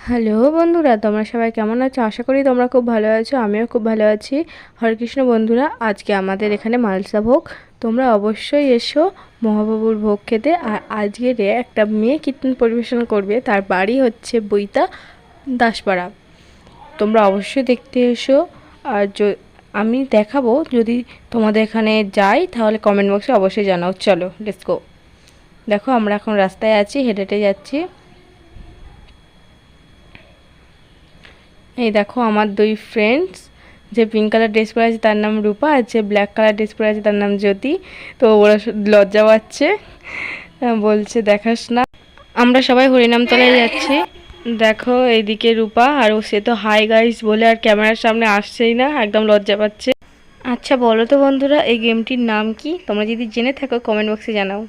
Hello বন্ধুরা, তোমরা সবাই কেমন আছো? আশা করি তোমরা খুব ভালো আছো। আমিও খুব ভালো আছি। হরে কৃষ্ণ বন্ধুরা, আজকে আমাদের এখানে মালসা ভোগ। তোমরা অবশ্যই এসো মহাপ্রভুর ভোগ খেতে। আর আজকের একটা মেয়ে কীর্তন পরিবেশন করবে, তার বাড়ি হচ্ছে বইতা দাসপাড়া। তোমরা অবশ্যই দেখতে এসো। আর আমি দেখাবো, যদি তোমাদের এখানে যাই তাহলে কমেন্ট বক্সে অবশ্যই জানাও। চলো লেটস গো। দেখো আমরা এখন রাস্তায় আছি, হেঁটে হেঁটে যাচ্ছি। এই দেখো আমার দুই ফ্রেন্ডস, যে পিঙ্ক কালার ড্রেস পরে আছে তার নাম রূপা, আর যে ব্ল্যাক কালার ড্রেস পরে আছে তার নাম জ্যোতি। তো ওরা লজ্জা পাচ্ছে, বলছে দেখাস না। আমরা সবাই হরিনামতলায় যাচ্ছি। দেখো এইদিকে রূপা, আর সে তো হাই গাইস বলে আর ক্যামেরার সামনে আসছেই না, একদম লজ্জা পাচ্ছে। আচ্ছা বলো তো বন্ধুরা, এই গেমটির নাম কি? তোমরা যদি জেনে থাকো কমেন্ট বক্সে জানাও।